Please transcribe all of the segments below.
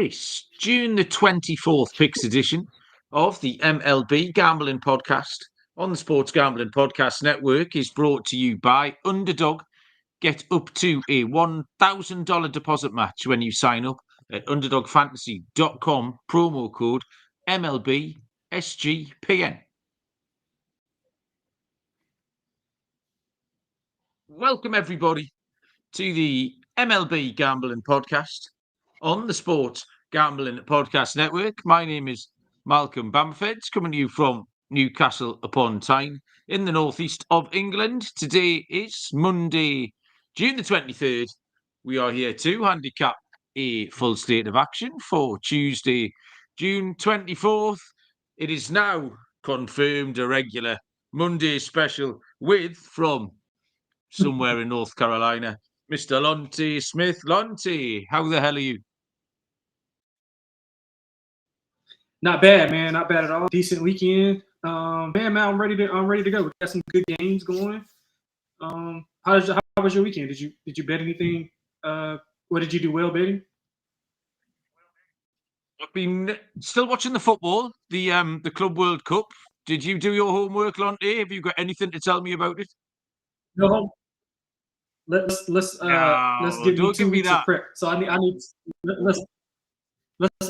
It's June the 24th Picks edition of the MLB Gambling Podcast on the Sports Gambling Podcast Network is brought to you by Underdog. Get up to a $1,000 deposit match when you sign up at underdogfantasy.com, promo code MLB SGPN. Welcome, everybody, to the MLB Gambling Podcast on the Sports Gambling Podcast Network. My name is Malcolm Bamford, coming to you from Newcastle upon Tyne in the northeast of England. Today is Monday, June the 23rd. We are here to handicap a full state of action for Tuesday, June 24th. It is now confirmed a regular Monday special with, from somewhere in North Carolina, Mr. Lonte Smith. Lonte, how the hell are you? Not bad, man. Not bad at all. Decent weekend. Man, I'm ready to go. We got some good games going. How was your weekend? Did you bet anything? What did you do well betting? I've been still watching the football, the Club World Cup. Did you do your homework, Lonte? Have you got anything to tell me about it? No. Let's give me 2 weeks of prep. So I need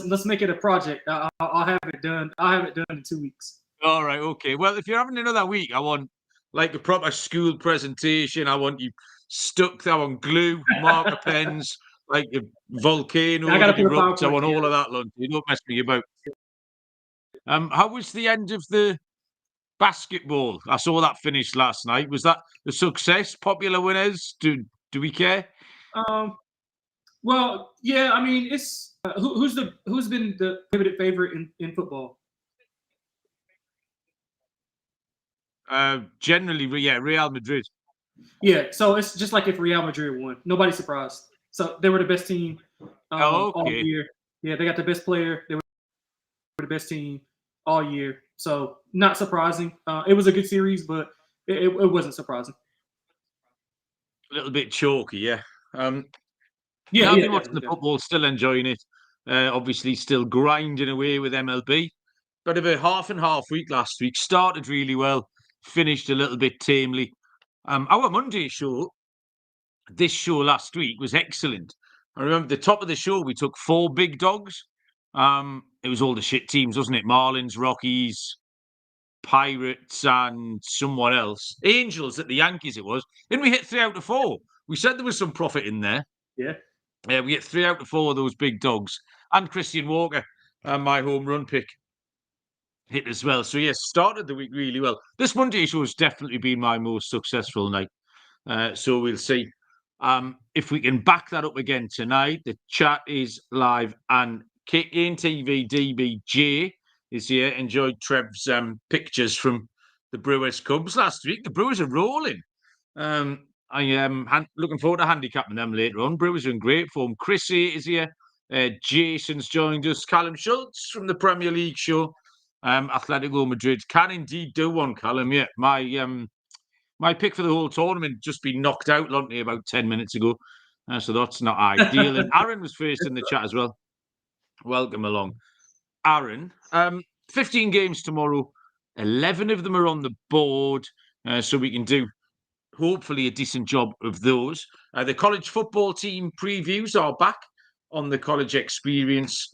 let's make it a project. I'll have it done. I'll have it done in 2 weeks. All right, okay. Well, if you're having another week, I want like a proper school presentation. I want you stuck there on glue, marker pens, like a volcano. I want all of that, Lonte. Don't mess me about. How was the end of the basketball? I saw that finish last night. Was that the success? Popular winners? Do we care? Well, yeah. I mean, it's who's been the pivoted favorite in football? Generally, yeah, Real Madrid. Yeah, so it's just like if Real Madrid won. Nobody's surprised. So they were the best team all year. Yeah, they got the best player. They were the best team all year. So not surprising. It was a good series, but it wasn't surprising. A little bit chalky, yeah. I've been watching the football, still enjoying it. Obviously, still grinding away with MLB. But a bit half and half week last week. Started really well, finished a little bit tamely. Our Monday show, this show last week, was excellent. I remember the top of the show, we took 4 big dogs. It was all the shit teams, wasn't it? Marlins, Rockies, Pirates, and someone else. Angels at the Yankees, it was. Then we hit 3 out of 4. We said there was some profit in there. Yeah. Yeah, we hit 3 out of 4 of those big dogs. And Christian Walker, my home run pick, hit as well. So, yes, started the week really well. This Monday show has definitely been my most successful night. So we'll see if we can back that up again tonight. The chat is live and kicking. TV DBJ is here. Enjoyed Trev's pictures from the Brewers Cubs last week. The Brewers are rolling. I am looking forward to handicapping them later on. Brewers are in great form. Chrissy is here. Jason's joined us. Callum Schultz from the Premier League show. Atletico Madrid can indeed do one, Callum. Yeah, my pick for the whole tournament just been knocked out, Lonte, about 10 minutes ago. So that's not ideal. And Aaron was first in the chat as well. Welcome along, Aaron. 15 games tomorrow. 11 of them are on the board. So we can do, hopefully, a decent job of those. The college football team previews are back on the College Experience.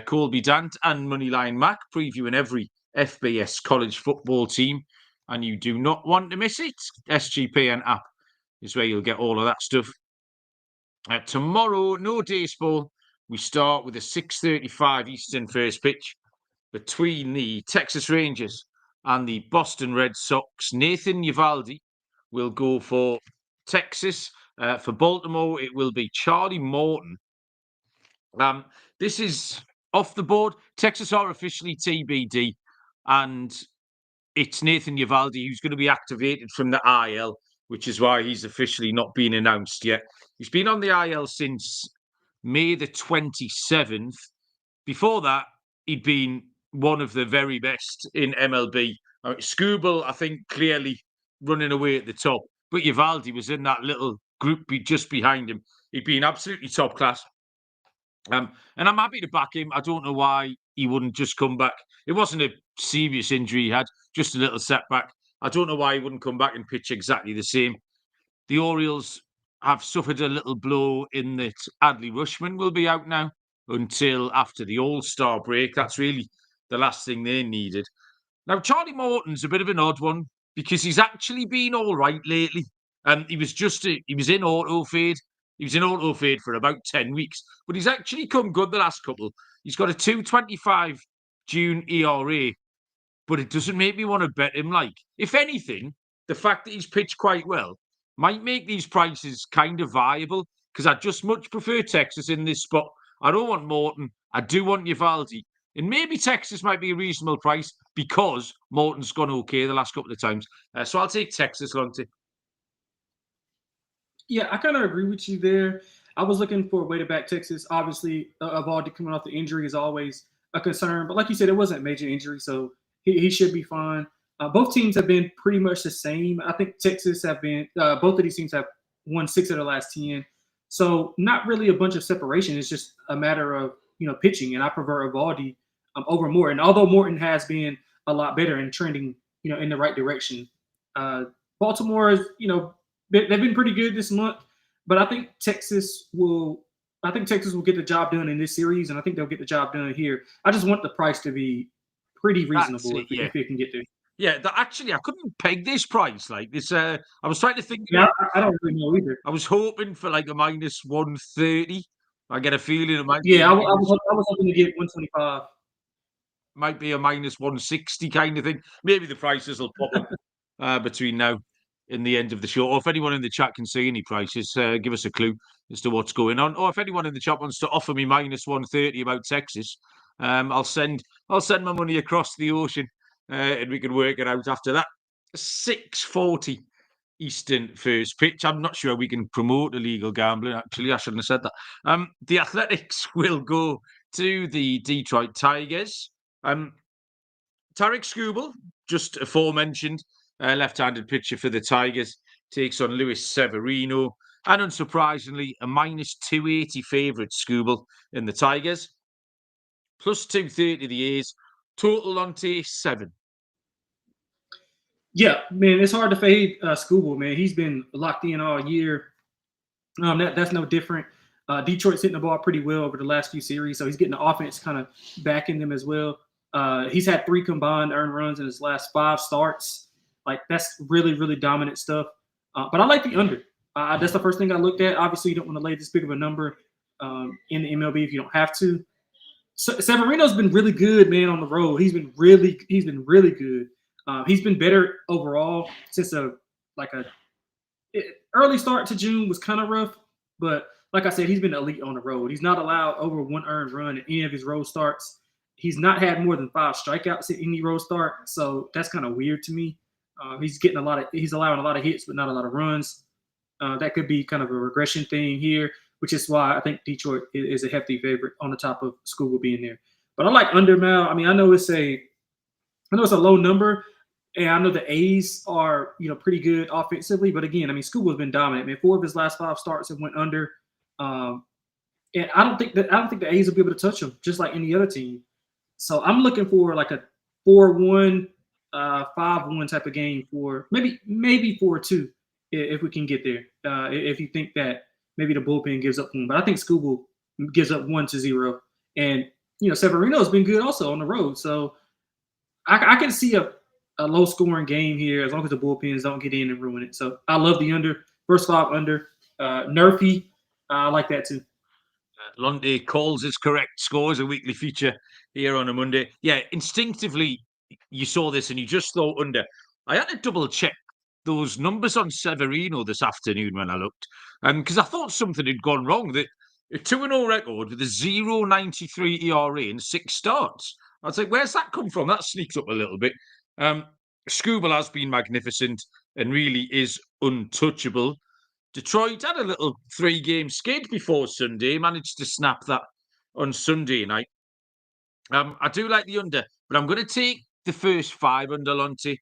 Colby Dant and Moneyline Mac previewing every FBS college football team. And you do not want to miss it. SGPN app is where you'll get all of that stuff. Tomorrow, no baseball. We start with a 6:35 Eastern first pitch between the Texas Rangers and the Boston Red Sox. Nathan Eovaldi will go for Texas. For Baltimore, it will be Charlie Morton. This is off the board. Texas are officially TBD. And it's Nathan Eovaldi who's going to be activated from the IL, which is why he's officially not been announced yet. He's been on the IL since May the 27th. Before that, he'd been one of the very best in MLB. Scooble, I think, clearly running away at the top. But Eovaldi was in that little group just behind him. He'd been absolutely top class. And I'm happy to back him. I don't know why he wouldn't just come back. It wasn't a serious injury he had, just a little setback. I don't know why he wouldn't come back and pitch exactly the same. The Orioles have suffered a little blow in that Adley Rushman will be out now until after the All-Star break. That's really the last thing they needed. Now, Charlie Morton's a bit of an odd one because he's actually been all right lately. He was in auto fade. He was in auto fade for about 10 weeks, but he's actually come good the last couple. He's got a 2.25 June ERA, but it doesn't make me want to bet him. Like, if anything, the fact that he's pitched quite well might make these prices kind of viable because I just much prefer Texas in this spot. I don't want Morton. I do want Uvalde. And maybe Texas might be a reasonable price because Morton's gone okay the last couple of times. So I'll take Texas, Lonte. Yeah, I kind of agree with you there. I was looking for a way to back Texas. Obviously, Evaldi coming off the injury is always a concern. But like you said, it wasn't a major injury, so he should be fine. Both teams have been pretty much the same. I think Texas have been both of these teams have won 6 of their last 10. So not really a bunch of separation. It's just a matter of pitching, and I prefer Evaldi over Morton. Although Morton has been a lot better and trending in the right direction. Baltimore is they've been pretty good this month, but I think Texas will get the job done in this series, and I think they'll get the job done here. I just want the price to be pretty reasonable if it can get there. Yeah, actually, I couldn't peg this price like this. I was trying to think. Yeah, I don't really know either. I was hoping for like a minus 130. I get a feeling it might. Yeah, I was hoping to get 125. Might be a minus 160 kind of thing. Maybe the prices will pop up between now and the end of the show. Or if anyone in the chat can see any prices, give us a clue as to what's going on. Or if anyone in the chat wants to offer me minus 130 about Texas, I'll send my money across the ocean and we can work it out after that. 6:40 Eastern first pitch. I'm not sure we can promote illegal gambling. Actually, I shouldn't have said that. The Athletics will go to the Detroit Tigers. Tarek Skubal, just aforementioned, left-handed pitcher for the Tigers, takes on Luis Severino. And unsurprisingly, a minus 280 favourite Skubal in the Tigers. Plus 230 the A's. Total Lonte 7. Yeah, man, it's hard to fade Skubal, man. He's been locked in all year. That's no different. Detroit's hitting the ball pretty well over the last few series, so he's getting the offense kind of backing them as well. He's had 3 combined earned runs in his last 5 starts. Like, that's really, really dominant stuff. But I like the under. That's the first thing I looked at. Obviously, you don't want to lay this big of a number in the MLB if you don't have to. Severino's been really good, man, on the road. He's been really good. He's been better overall since early start to June was kind of rough, but like I said, he's been elite on the road. He's not allowed over 1 earned run in any of his road starts. He's not had more than 5 strikeouts in any road start, so that's kind of weird to me. He's allowing a lot of hits, but not a lot of runs. That could be kind of a regression thing here, which is why I think Detroit is a hefty favorite on the top of Skubal being there. But I like under Mal. I mean, I know it's a low number, and I know the A's are pretty good offensively. But again, I mean, Skubal's been dominant. Man, 4 of his last 5 starts have went under, and I don't think the A's will be able to touch him, just like any other team. So I'm looking for like a 4-1, 5-1 type of game for maybe 4-2 if we can get there. If you think that maybe the bullpen gives up 1, but I think Skubal gives up 1-0, and Severino's been good also on the road. So I can see a low scoring game here as long as the bullpens don't get in and ruin it. So I love the under. First 5 under. Nerfy, I like that too. Lonte calls his correct scores, a weekly feature here on a Monday. Yeah, instinctively, you saw this and you just thought under. I had to double check those numbers on Severino this afternoon when I looked, because I thought something had gone wrong. That a 2-0 record with a 0.93 ERA in 6 starts. I was like, where's that come from? That sneaks up a little bit. Skubal has been magnificent and really is untouchable. Detroit had a little 3-game skid before Sunday, managed to snap that on Sunday night. I do like the under, but I'm going to take the first 5 under Lonte.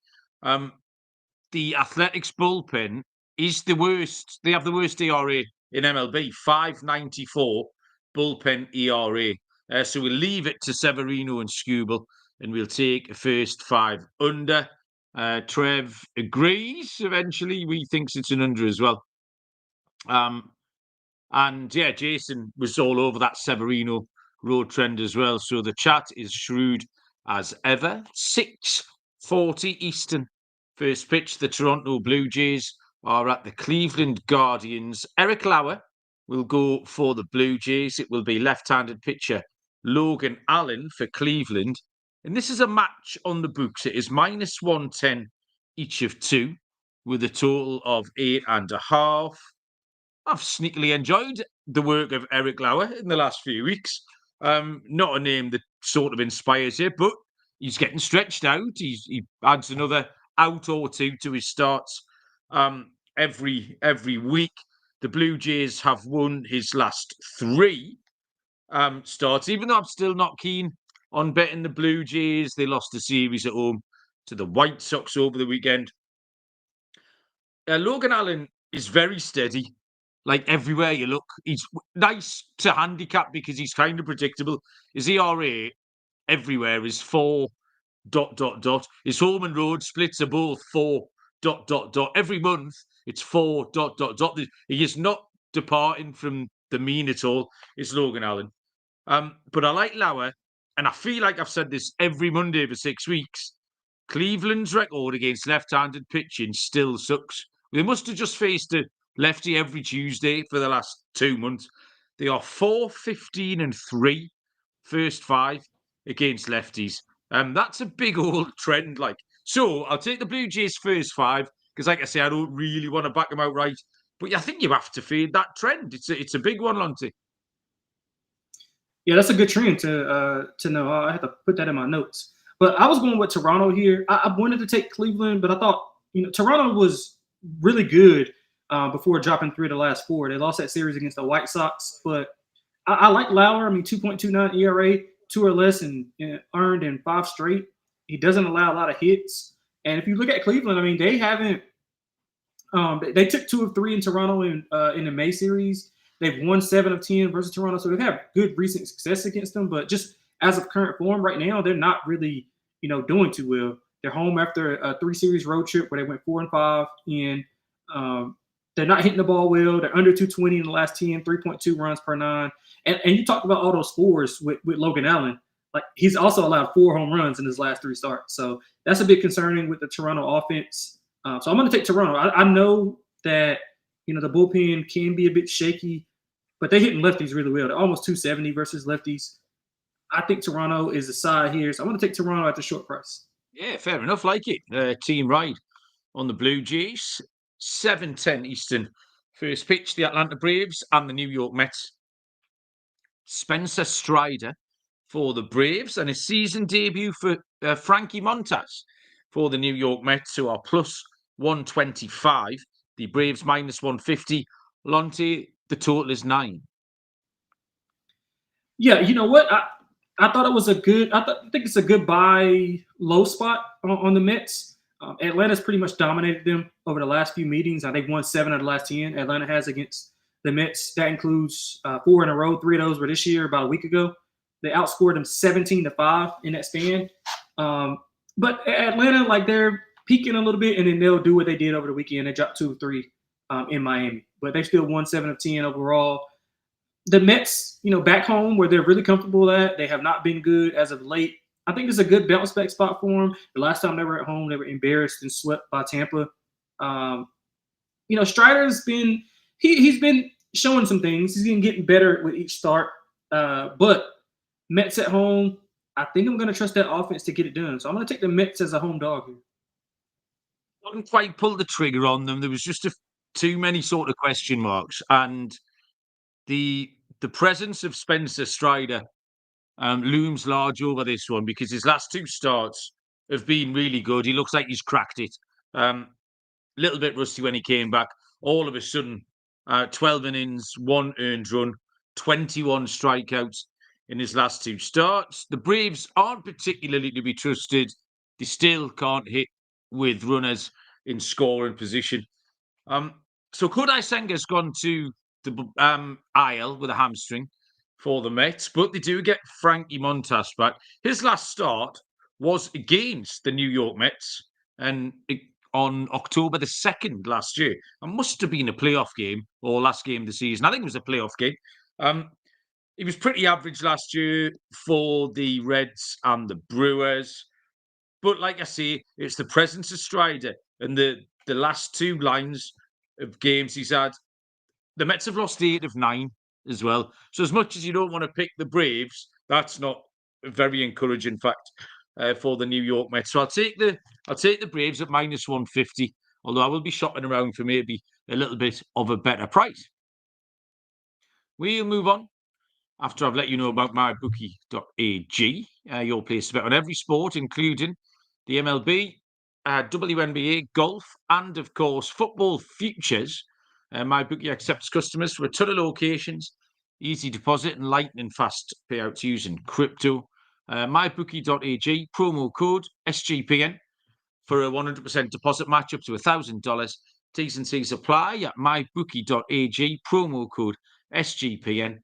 The Athletics bullpen is the worst. They have the worst ERA in MLB, 5.94. bullpen ERA. So we'll leave it to Severino and Skubal, and we'll take a first 5 under. Trev agrees eventually. We thinks it's an under as well. And yeah, Jason was all over that Severino road trend as well. So the chat is shrewd as ever. 6:40 Eastern. First pitch, the Toronto Blue Jays are at the Cleveland Guardians. Eric Lauer will go for the Blue Jays. It will be left-handed pitcher Logan Allen for Cleveland. And this is a match on the books. It is -110 each of two, with a total of 8.5. I've sneakily enjoyed the work of Eric Lauer in the last few weeks. Not a name that sort of inspires you, but he's getting stretched out. He adds another out or two to his starts every week. The Blue Jays have won his last 3 starts, even though I'm still not keen on betting the Blue Jays. They lost a series at home to the White Sox over the weekend. Logan Allen is very steady. Like everywhere you look, he's nice to handicap because he's kind of predictable. His ERA everywhere is 4... His home and road splits are both 4... Every month it's 4... He is not departing from the mean at all. It's Logan Allen. But I like Lauer, and I feel like I've said this every Monday for 6 weeks. Cleveland's record against left-handed pitching still sucks. They must have just faced a lefty every Tuesday for the last 2 months. They are 4-15-3 first 5 against lefties. That's a big old trend. So I'll take the Blue Jays first 5 because, like I say, I don't really want to back them outright. But I think you have to fade that trend. It's a big one, Lonte. Yeah, that's a good trend to know. I have to put that in my notes. But I was going with Toronto here. I wanted to take Cleveland, but I thought Toronto was really good before dropping 3 of the last 4. They lost that series against the White Sox, but I like Lauer. 2.29 ERA, 2 or less, and earned in 5 straight. He doesn't allow a lot of hits. And if you look at Cleveland, they haven't. They took 2 of 3 in Toronto in the May series. They've won 7 of 10 versus Toronto, so they've had good recent success against them. But just as of current form right now, they're not really doing too well. They're home after a 3-series road trip where they went 4-5, and they're not hitting the ball well. They're under 220 in the last 10, 3.2 runs per 9. And you talked about all those scores with Logan Allen. Like, he's also allowed 4 home runs in his last 3 starts. So that's a bit concerning with the Toronto offense. So I'm going to take Toronto. I know that the bullpen can be a bit shaky, but they're hitting lefties really well. They're almost 270 versus lefties. I think Toronto is the side here, so I'm going to take Toronto at the short price. Yeah, fair enough. Like it. Team ride on the Blue Jays. 7:10 Eastern. First pitch, the Atlanta Braves and the New York Mets. Spencer Strider for the Braves, and a season debut for Frankie Montas for the New York Mets, who are plus 125. The Braves minus 150. Lonte, the total is 9. Yeah, you know what? I thought it was I think it's a good buy low spot on the Mets. Atlanta's pretty much dominated them over the last few meetings. They've won 7 of the last 10. Atlanta has against the Mets. That includes 4 in a row. 3 of those were this year, about a week ago. They outscored them 17-5 in that span. But Atlanta, they're peaking a little bit, and then they'll do what they did over the weekend. They dropped 2 of 3 in Miami, but they still won 7 of 10 overall. The Mets, back home where they're really comfortable at, they have not been good as of late. I think it's a good bounce back spot for them. The last time they were at home, they were embarrassed and swept by Tampa. Strider's been he's been showing some things. He's been getting better with each start. But Mets at home, I think I'm going to trust that offense to get it done. So I'm going to take the Mets as a home dog here. I didn't quite pull the trigger on them. There was just too many sort of question marks, and the presence of Spencer Strider looms large over this one because his last 2 starts have been really good. He looks like he's cracked it. Little bit rusty when he came back. All of a sudden, 12 innings, 1 earned run, 21 strikeouts in his last 2 starts. The Braves aren't particularly to be trusted. They still can't hit with runners in scoring position. So Kodai Senga's gone to the IL with a hamstring. for the Mets, but they do get Frankie Montas back. His last start was against the New York Mets and on October the 2nd last year. It must have been a playoff game or last game of the season. I think it was a playoff game. He was pretty average last year for the Reds and the Brewers. But like I say, it's the presence of Strider and the last two lines of games he's had. The Mets have lost 8 of 9 as well. So as much as you don't want to pick the Braves, that's not a very encouraging fact for the New York Mets. So I'll take the Braves at minus 150, although I will be shopping around for maybe a little bit of a better price. We'll move on after I've let you know about mybookie.ag, your place to bet on every sport, including the MLB, WNBA, golf, and of course football futures. MyBookie accepts customers from a ton of locations, easy deposit and lightning fast payouts using crypto. MyBookie.ag, promo code SGPN for a 100% deposit match up to $1,000. T's and C's apply at MyBookie.ag, promo code SGPN.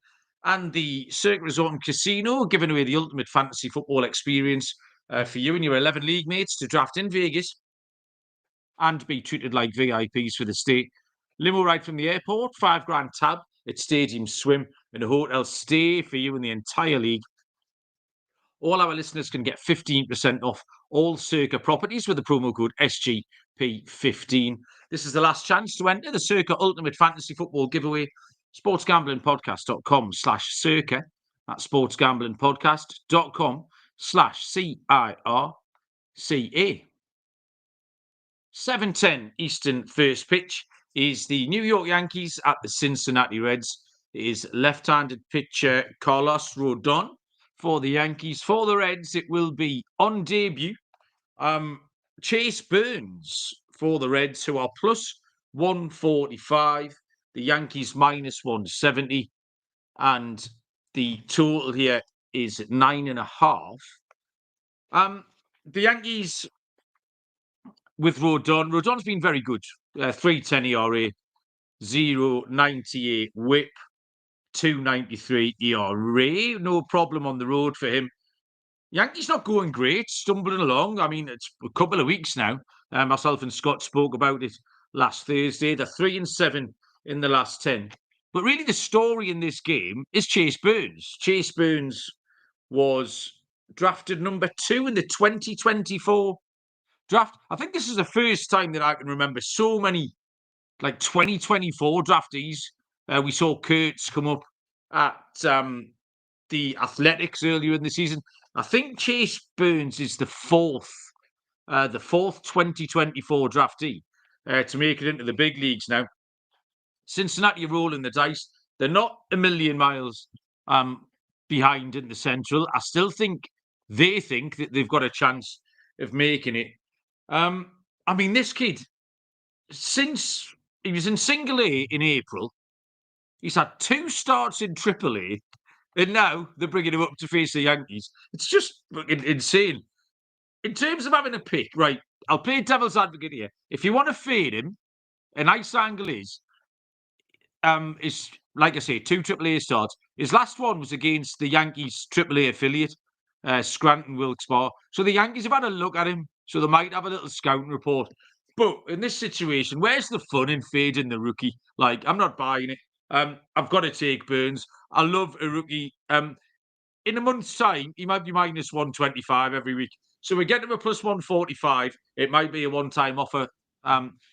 And the Circuit Resort and Casino, giving away the ultimate fantasy football experience for you and your 11 league mates to draft in Vegas and be treated like VIPs for the stay. Limo ride from the airport, $5,000 tab at Stadium Swim, and a hotel stay for you and the entire league. All our listeners can get 15% off all Circa properties with the promo code SGP15. This is the last chance to enter the Circa Ultimate Fantasy Football giveaway. sportsgamblingpodcast.com/circa. That's sportsgamblingpodcast.com/CIRCA. 7:10 Eastern first pitch is the New York Yankees at the Cincinnati Reds. It is left-handed pitcher Carlos Rodon for the Yankees. For the Reds, it will be on debut Chase Burns for the Reds, who are plus 145. The Yankees minus 170. And the total here is 9.5. The Yankees with Rodon. Rodon's been very good. 3.10 ERA, 0.98 whip, 2.93 ERA. No problem on the road for him. Yankees not going great, stumbling along. I mean, it's a couple of weeks now. Myself and Scott spoke about it last Thursday. They're 3-7 in the last 10. But really the story in this game is Chase Burns. Chase Burns was drafted number 2 in the 2024 draft. I think this is the first time that I can remember so many, like 2024 draftees. We saw Kurtz come up at the Athletics earlier in the season. I think Chase Burns is the fourth 2024 draftee to make it into the big leagues now. Cincinnati are rolling the dice. They're not a million miles behind in the Central. I still think they think that they've got a chance of making it. I mean, this kid, since he was in Single A in April, he's had 2 starts in Triple A, and now they're bringing him up to face the Yankees. It's just fucking insane. In terms of having a pick, right, I'll play devil's advocate here. If you want to fade him, a nice angle is like I say, 2 AAA starts. His last one was against the Yankees AAA affiliate, Scranton Wilkes-Barre. So the Yankees have had a look at him, so they might have a little scouting report. But in this situation, where's the fun in fading the rookie? Like, I'm not buying it. I've got to take Burns. I love a rookie. In a month's time, he might be minus 125 every week. So we get him a plus 145. It might be a one-time offer.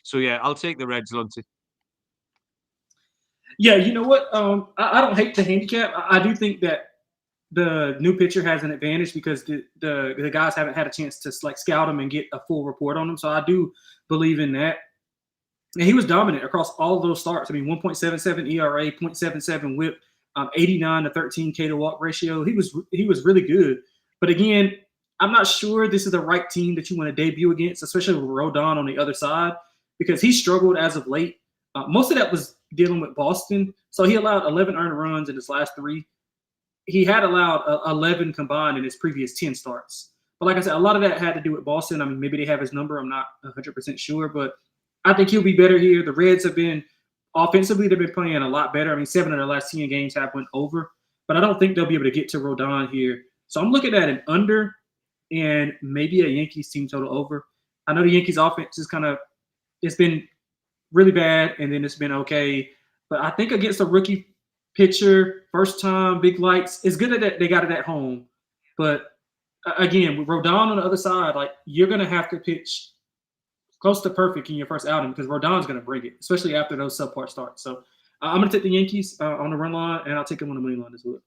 So yeah, I'll take the Reds, Lonte. Yeah, you know what? I don't hate the handicap. I do think that the new pitcher has an advantage because the guys haven't had a chance to like scout him and get a full report on him. So I do believe in that. And he was dominant across all of those starts. I mean, 1.77 ERA, 0.77 WHIP, 89 to 13 K to walk ratio. He was really good. But again, I'm not sure this is the right team that you want to debut against, especially with Rodon on the other side, because he struggled as of late. Most of that was dealing with Boston. So he allowed 11 earned runs in his last 3. He had allowed 11 combined in his previous 10 starts. But like I said, a lot of that had to do with Boston. I mean, maybe they have his number. I'm not 100% sure, but I think he'll be better here. The Reds have been offensively, they've been playing a lot better. I mean, 7 of their last 10 games have went over. but I don't think they'll be able to get to Rodon here. So I'm looking at an under and maybe a Yankees team total over. I know the Yankees offense is it's been really bad, and then it's been okay. But I think against a rookie pitcher, first time, big lights, it's good that they got it at home. But again, with Rodon on the other side, like you're going to have to pitch close to perfect in your first outing because Rodon's going to bring it, especially after those subpar starts. So I'm going to take the Yankees on the run line, and I'll take them on the money line as well.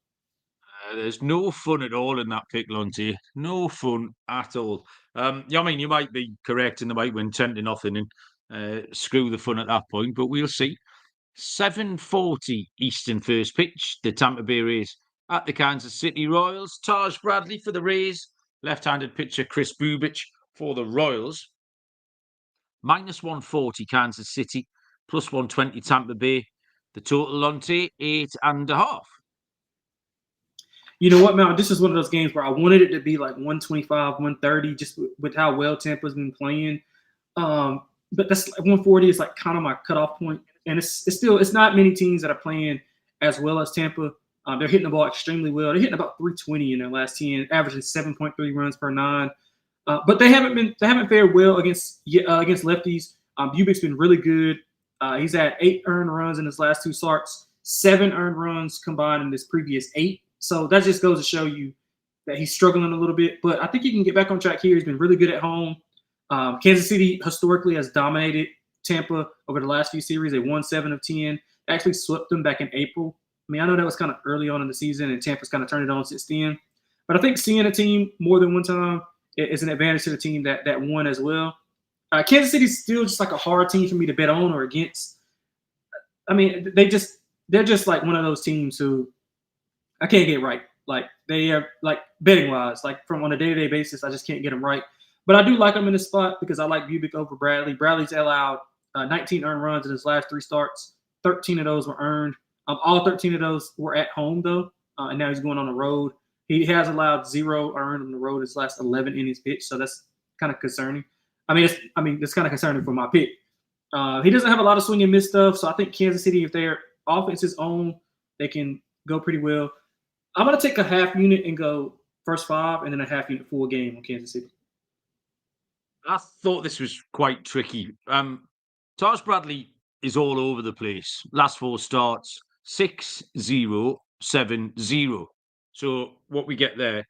There's no fun at all in that pick, Lonte. No fun at all. Yeah, I mean, you might be correct and they might win 10-0 and screw the fun at that point, but we'll see. 7:40 Eastern first pitch. The Tampa Bay Rays at the Kansas City Royals. Taj Bradley for the Rays. Left-handed pitcher Chris Bubic for the Royals. -140 Kansas City. +120 Tampa Bay. The total, Lonte, 8.5. You know what, Mal? This is one of those games where I wanted it to be like 125, 130, just with how well Tampa's been playing. But that's 140 is like kind of my cutoff point. And it's not many teams that are playing as well as Tampa. They're hitting the ball extremely well. They're hitting about 320 in their last 10, averaging 7.3 runs per 9. But they haven't fared well against lefties. Bubic's been really good. He's had 8 earned runs in his last 2 starts, 7 earned runs combined in his previous 8. So that just goes to show you that he's struggling a little bit. But I think he can get back on track here. He's been really good at home. Kansas City historically has dominated Tampa over the last few series. They won 7 of 10. Actually swept them back in April. I mean, I know that was kind of early on in the season, and Tampa's kind of turned it on since then. But I think seeing a team more than one time is an advantage to the team that won as well. Kansas City's still just like a hard team for me to bet on or against. I mean, they're just like one of those teams who I can't get right. Like they are like betting wise, like from on a day-to-day basis, I just can't get them right. But I do like them in this spot because I like Bubic over Bradley. Bradley's allowed 19 earned runs in his last 3 starts. 13 of those were earned. All 13 of those were at home though, and now he's going on the road. He has allowed 0 earned on the road his last 11 innings pitched, so that's kind of concerning. It's kind of concerning for my pick. He doesn't have a lot of swing and miss stuff, so I think Kansas City, if their offense is on, they can go pretty well. I'm going to take a half unit and go first 5 and then a half unit full game on Kansas City. I thought this was quite tricky. Taj Bradley is all over the place. Last 4 starts, 6-0, 7-0. So what we get there.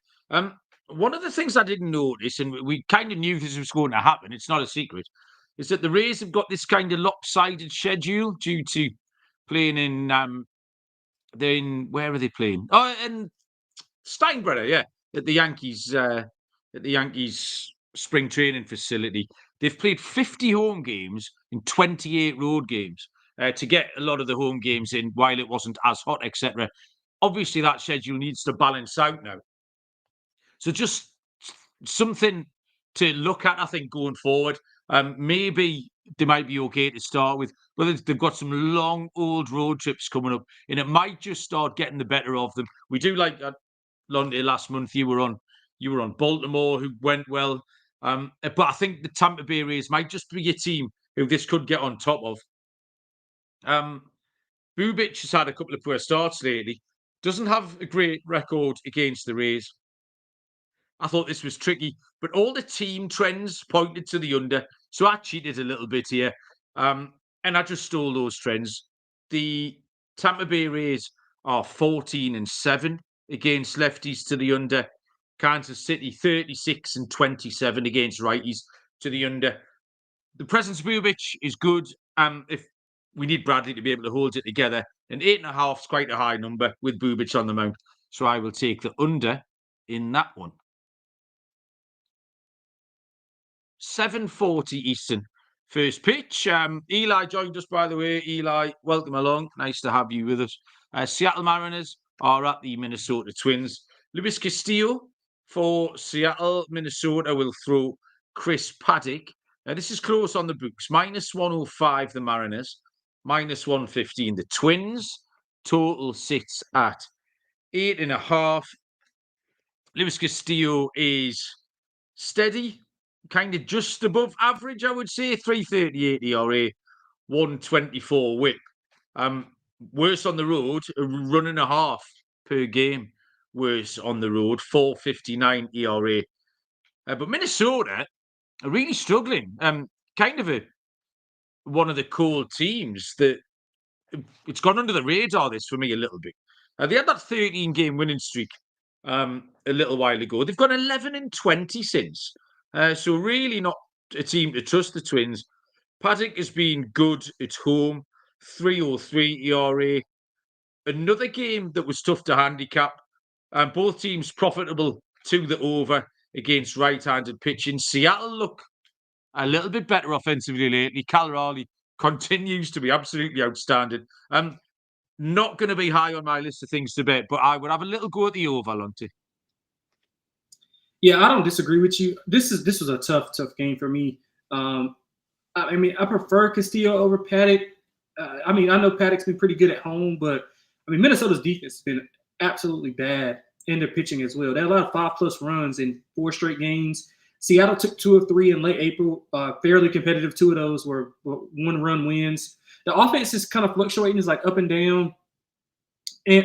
One of the things I didn't notice, and we kind of knew this was going to happen, it's not a secret, is that the Rays have got this kind of lopsided schedule due to playing in where are they playing? Oh, in Steinbrenner, yeah, at the Yankees spring training facility. They've played 50 home games in 28 road games to get a lot of the home games in while it wasn't as hot, etc. Obviously, that schedule needs to balance out now. So just something to look at, I think, going forward. Maybe they might be okay to start with, but they've got some long, old road trips coming up, and it might just start getting the better of them. We do like Lonte last month. You were on Baltimore, who went well. But I think the Tampa Bay Rays might just be a team who this could get on top of. Bubic has had a couple of poor starts lately. Doesn't have a great record against the Rays. I thought this was tricky, but all the team trends pointed to the under. So I cheated a little bit here. And I just stole those trends. The Tampa Bay Rays are 14-7 against lefties to the under. Kansas City 36-27 against righties to the under. The presence of Bubic is good. If we need Bradley to be able to hold it together, and 8.5 is quite a high number with Bubic on the mount. So I will take the under in that one. 7:40 Eastern. First pitch. Eli joined us, by the way. Eli, welcome along. Nice to have you with us. Seattle Mariners are at the Minnesota Twins. Luis Castillo for Seattle. Minnesota will throw Chris Paddock. This is close on the books. -105 the Mariners. -115 the Twins. Total sits at 8.5. Luis Castillo is steady, kind of just above average, I would say. 3.38 ERA, 1.24 whip. Worse on the road, a run and a half per game worse on the road, 4.59 ERA. But Minnesota are really struggling. Kind of one of the cold teams that it's gone under the radar, this for me a little bit. They had that 13-game winning streak a little while ago. They've gone 11-20 since. So really not a team to trust, the Twins. Paddock has been good at home, 3.03 ERA. Another game that was tough to handicap. Both teams profitable to the over against right-handed pitching. Seattle look a little bit better offensively lately. Cal Raleigh continues to be absolutely outstanding. Not going to be high on my list of things to bet, but I would have a little go at the over, Lonte. Yeah, I don't disagree with you. This was a tough game for me. I mean, I prefer Castillo over Paddock. I mean, I know Paddock's been pretty good at home, but I mean, Minnesota's defense has been absolutely bad, and their pitching as well. They allowed 5+ runs in 4 straight games. Seattle took 2 of 3 in late April. Fairly competitive. 2 of those were 1-run wins. The offense is kind of fluctuating, is like up and down.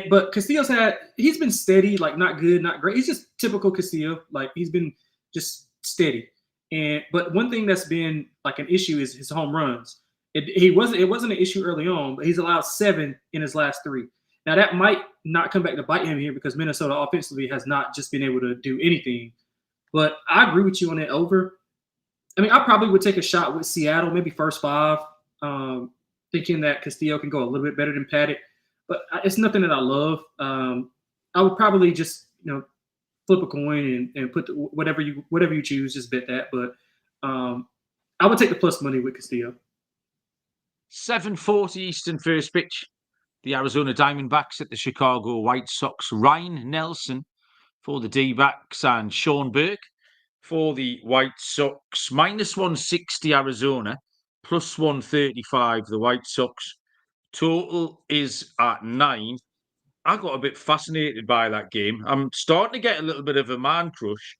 But Castillo's he's been steady, like not good, not great. He's just typical Castillo. Like he's been just steady. But one thing that's been like an issue is his home runs. It wasn't an issue early on, but he's allowed 7 in his last 3. Now that might not come back to bite him here because Minnesota offensively has not just been able to do anything. But I agree with you on that over. I mean, I probably would take a shot with Seattle, maybe first 5, thinking that Castillo can go a little bit better than Paddock. But it's nothing that I love. I would probably just flip a coin and put whatever you choose, just bet that. But I would take the plus money with Castillo. 7:40 Eastern first pitch. The Arizona Diamondbacks at the Chicago White Sox. Ryan Nelson for the D-backs and Sean Burke for the White Sox. -160 Arizona, +135 the White Sox. Total is at 9. I got a bit fascinated by that game. I'm starting to get a little bit of a man crush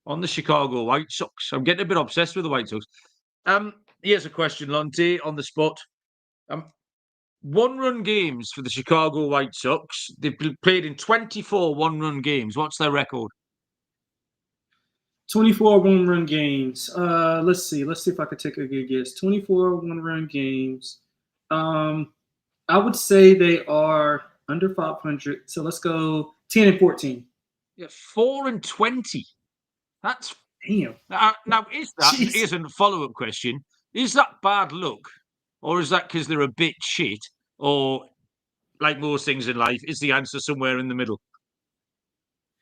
on the Chicago White Sox. I'm getting a bit obsessed with the White Sox. Here's a question, Lonte, on the spot. 1-run games for the Chicago White Sox. They've played in 24 1-run games. What's their record? 24 1-run games. Let's see if I could take a good guess. 24 1-run games. I would say they are under 500. So let's go 10-14. Yeah, 4-20. That's damn. Now is that? Here's a follow-up question: is that bad luck, or is that because they're a bit shit, or like most things in life, is the answer somewhere in the middle?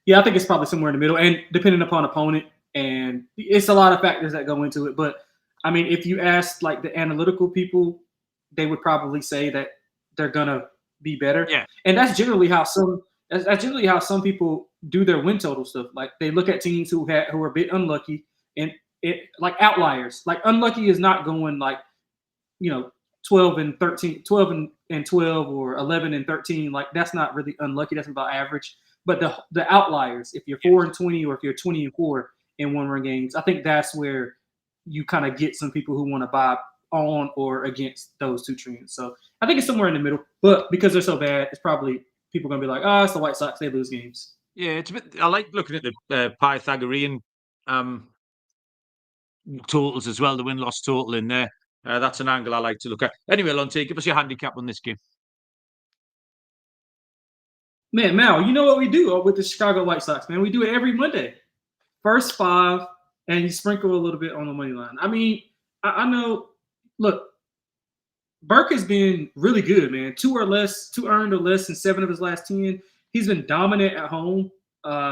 Yeah, I think it's probably somewhere in the middle, and depending upon opponent, and it's a lot of factors that go into it. But I mean, if you ask like the analytical people, they would probably say that they're gonna be better. Yeah, and that's generally how some people do their win total stuff. Like they look at teams who are a bit unlucky, and it like outliers. Like unlucky is not going like 12-13, 12-12, or 11-13. Like that's not really unlucky. That's about average. But the outliers, if you're 4-20 or if you're 20-4 in 1-run games, I think that's where you kind of get some people who want to buy on or against those two trends. So I think it's somewhere in the middle. But because they're so bad, it's probably people are gonna be like, it's the White Sox, they lose games. Yeah, it's a bit. I like looking at the Pythagorean totals as well, the win-loss total in there. That's an angle I like to look at. Anyway, Lonte, give us your handicap on this game. Man, Mal, you know what we do with the Chicago White Sox, man? We do it every Monday. First 5, and you sprinkle a little bit on the money line. I mean, I know, look, Burke has been really good, man. 2 earned or less in 7 of his last 10. He's been dominant at home.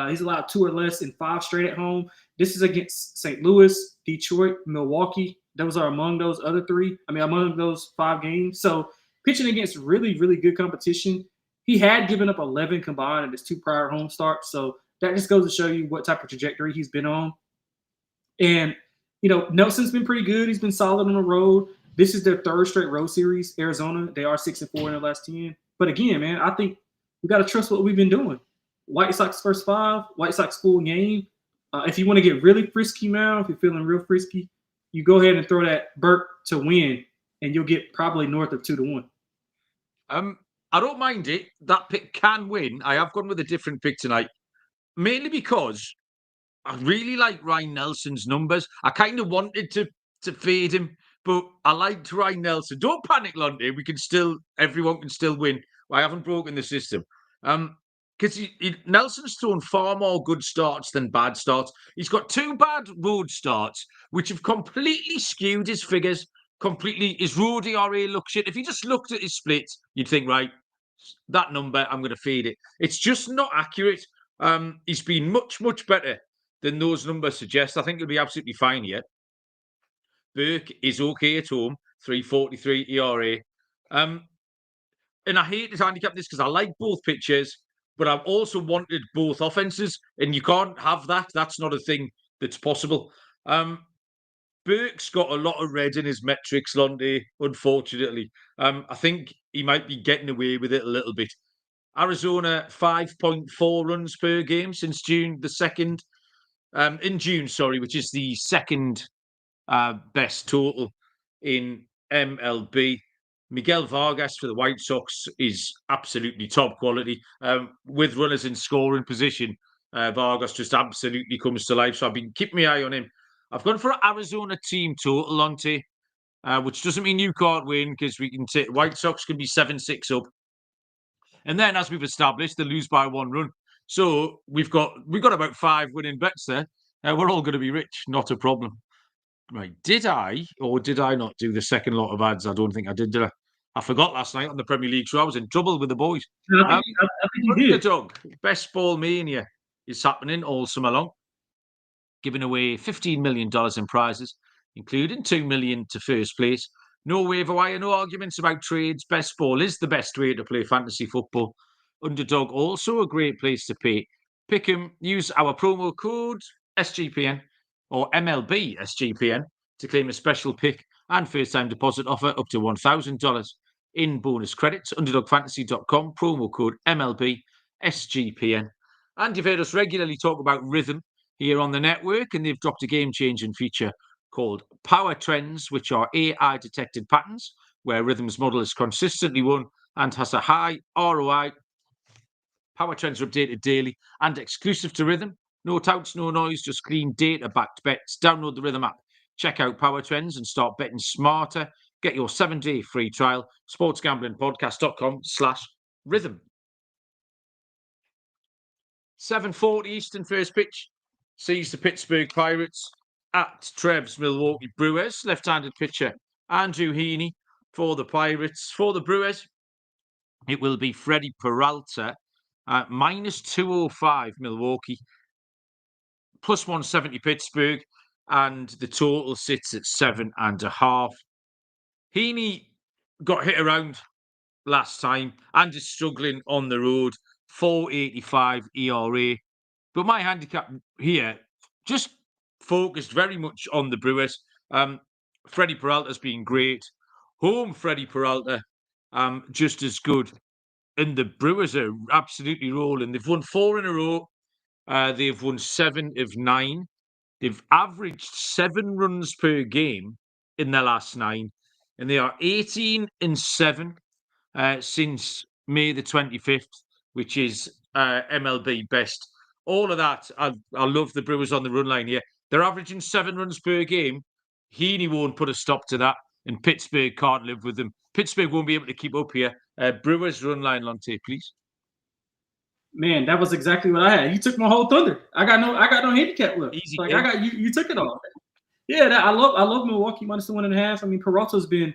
He's allowed 2 or less in 5 straight at home. This is against St. Louis, Detroit, Milwaukee. Those are among those other 3. I mean, among those 5 games. So pitching against really, really good competition. He had given up 11 combined in his 2 prior home starts. So that just goes to show you what type of trajectory he's been on. And, Nelson's been pretty good. He's been solid on the road. This is their 3rd straight road series. Arizona, they are 6-4 in their last 10. But again, man, I think we got to trust what we've been doing. White Sox first 5, White Sox full game. If you want to get really frisky, Mal, if you're feeling real frisky, you go ahead and throw that Burke to win, and you'll get probably north of 2-1. I don't mind it. That pick can win. I have gone with a different pick tonight, mainly because I really like Ryan Nelson's numbers. I kind of wanted to fade him, but I liked Ryan Nelson. Don't panic, Lonte. Everyone can still win. I haven't broken the system. Because Nelson's thrown far more good starts than bad starts. He's got 2 bad road starts, which have completely skewed his figures. Completely, his road ERA looks shit. If you just looked at his splits, you'd think, right, that number, I'm going to feed it. It's just not accurate. He's been much, much better than those numbers suggest. I think he'll be absolutely fine here. Burke is okay at home, 3.43 ERA. And I hate to handicap this because I like both pitchers, but I've also wanted both offenses, and you can't have that. That's not a thing that's possible. Burke's got a lot of red in his metrics, Lonte, unfortunately. I think he might be getting away with it a little bit. Arizona, 5.4 runs per game since June the 2nd. In June, sorry, which is the second best total in MLB. Miguel Vargas for the White Sox is absolutely top quality. With runners in scoring position, Vargas just absolutely comes to life. So I've been keeping my eye on him. I've gone for Arizona team total, Lonte, which doesn't mean you can't win because we can take White Sox can be 7-6 up. And then, as we've established, they lose by 1 run. So we've got about 5 winning bets there. We're all going to be rich, not a problem. Right. Did I or did I not do the second lot of ads? I don't think I did I? I forgot last night on the Premier League, so I was in trouble with the boys. I think you did. Underdog, Best Ball Mania is happening all summer long, giving away $15 million in prizes, including $2 million to first place. No waiver wire, no arguments about trades. Best Ball is the best way to play fantasy football. Underdog, also a great place to pay. Pick 'em, use our promo code SGPN or MLB SGPN to claim a special pick and first-time deposit offer up to $1,000 in bonus credits. UnderdogFantasy.com, promo code MLB SGPN. And you've heard us regularly talk about rhythm here on the network, and they've dropped a game-changing feature called Power Trends, which are AI-detected patterns where Rhythm's model is consistently won and has a high ROI. Power Trends are updated daily and exclusive to Rhythm. No touts, no noise, just clean data-backed bets. Download the Rhythm app, check out Power Trends and start betting smarter. Get your 7-day free trial, sportsgamblingpodcast.com/rhythm. 7:40 Eastern first pitch sees the Pittsburgh Pirates at Trev's Milwaukee Brewers. Left-handed pitcher Andrew Heaney for the Pirates. For the Brewers, it will be Freddie Peralta at -205 Milwaukee, +170 Pittsburgh, and the total sits at 7.5. Heaney got hit around last time and is struggling on the road, 4.85 ERA. But my handicap here just focused very much on the Brewers. Freddie Peralta's been great. Home Freddie Peralta, just as good. And the Brewers are absolutely rolling. They've won 4 in a row. They've won 7 of 9. They've averaged 7 runs per game in their last 9. And they are 18-7 since May the 25th, which is MLB best. All of that, I love the Brewers on the run line here. They're averaging 7 runs per game. Heaney won't put a stop to that, and Pittsburgh can't live with them. Pittsburgh won't be able to keep up here. Brewers run line, Lonte, please. Man, that was exactly what I had. You took my whole thunder. I got no handicap left. Easy, like yeah. I got you took it all. Yeah, I love Milwaukee -1.5. I mean, Peralta's been,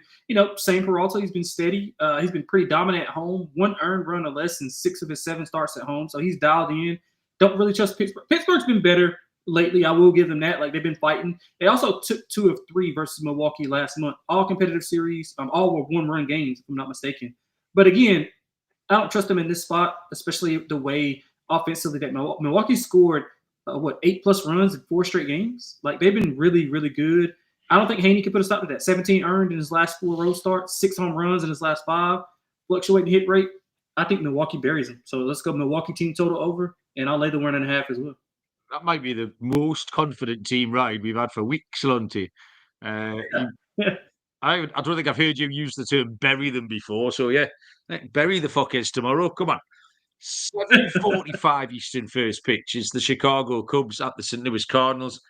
same Peralta. He's been steady. He's been pretty dominant at home. 1 earned run or less in 6 of his 7 starts at home. So he's dialed in. Don't really trust Pittsburgh. Pittsburgh's been better lately. I will give them that. Like, they've been fighting. They also took 2 of 3 versus Milwaukee last month. All competitive series. All were 1-run games, if I'm not mistaken. But again, I don't trust them in this spot, especially the way offensively that Milwaukee scored 8+ runs in 4 straight games. Like, they've been really, really good. I don't think Heaney can put a stop to that. 17 earned in his last 4 road starts, 6 home runs in his last 5, fluctuating hit rate. I think Milwaukee buries him. So let's go Milwaukee team total over, and I'll lay the 1.5 as well. That might be the most confident team ride we've had for weeks, Lonte. I don't think I've heard you use the term bury them before. So, yeah, bury the fuckers tomorrow. Come on. 7:45 Eastern first pitch is the Chicago Cubs at the St. Louis Cardinals.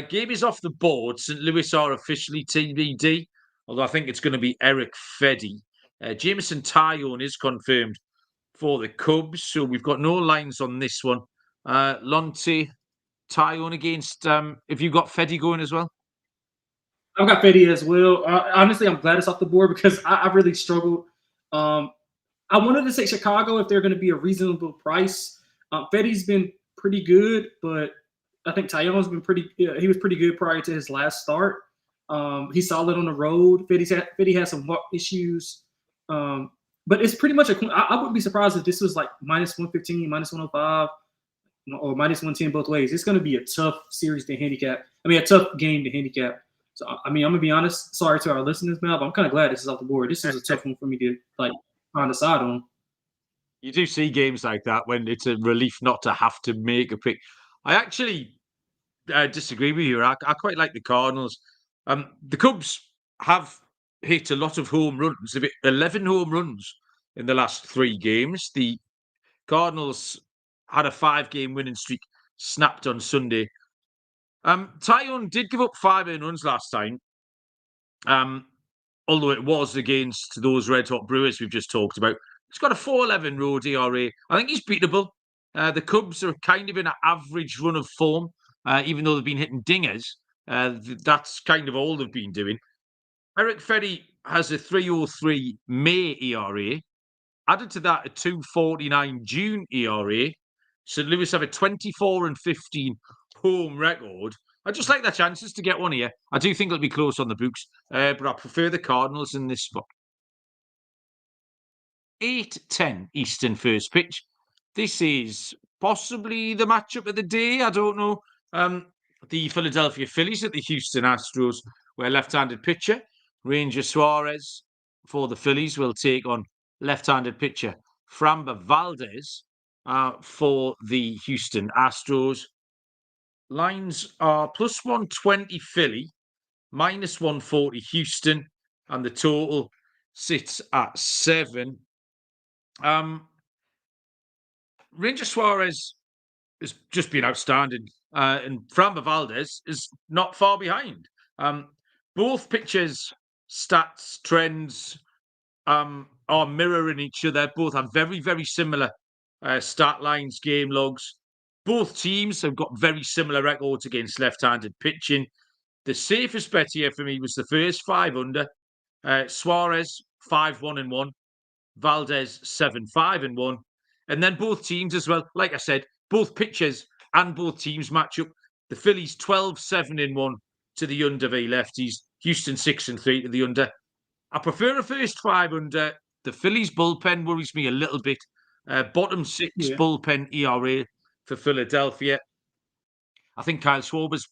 Game is off the board. St. Louis are officially TBD, although I think it's going to be Eric Fedde. Jameson Taillon is confirmed for the Cubs, so we've got no lines on this one. Lonte, Taillon against, have you got Fedde going as well? I've got Fedde as well. Honestly, I'm glad it's off the board because I really struggled. I wanted to say Chicago if they're going to be a reasonable price. Fedde's been pretty good, but I think Taillon's been he was pretty good prior to his last start. He's solid on the road. Fedde has some issues. But it's pretty much I wouldn't be surprised if this was like minus 115, minus 105, or minus 110 both ways. It's going to be a tough series to handicap. A tough game to handicap. So, I'm going to be honest. Sorry to our listeners, Mal, but I'm kind of glad this is off the board. This is a tough one for me to find a side on. You do see games like that when it's a relief not to have to make a pick. I actually disagree with you. I quite like the Cardinals. The Cubs have hit a lot of home runs. They've hit 11 home runs in the last 3 games. The Cardinals had a 5-game winning streak snapped on Sunday. Taillon did give up 5 runs last time, although it was against those red-hot Brewers we've just talked about. He's got a 4.11 road ERA. I think he's beatable. The Cubs are kind of in an average run of form, even though they've been hitting dingers. That's kind of all they've been doing. Eric Fedde has a 3.03 May ERA. Added to that, a 2.49 June ERA. St. Louis have a 24-15 home record. I just like their chances to get one here. I do think it'll be close on the books, but I prefer the Cardinals in this spot. 8:10 Eastern first pitch. This is possibly the matchup of the day. I don't know. The Philadelphia Phillies at the Houston Astros, where left-handed pitcher Ranger Suarez for the Phillies will take on left-handed pitcher Framber Valdez for the Houston Astros. Lines are plus 120 Philly, minus 140 Houston, and the total sits at 7. Ranger Suarez has just been outstanding, and Framber Valdez is not far behind. Both pitchers' stats, trends are mirroring each other. Both have very, very similar stat lines, game logs. Both teams have got very similar records against left-handed pitching. The safest bet here for me was the first 5 under. Suarez 5-1-1, Valdez 7-5-1, and then both teams as well. Like I said, both pitchers and both teams match up. The Phillies 12-7-1 to the under v lefties. Houston 6-3 to the under. I prefer a first 5 under. The Phillies bullpen worries me a little bit. Bottom 6 bullpen ERA for Philadelphia. I think Kyle Schwarber's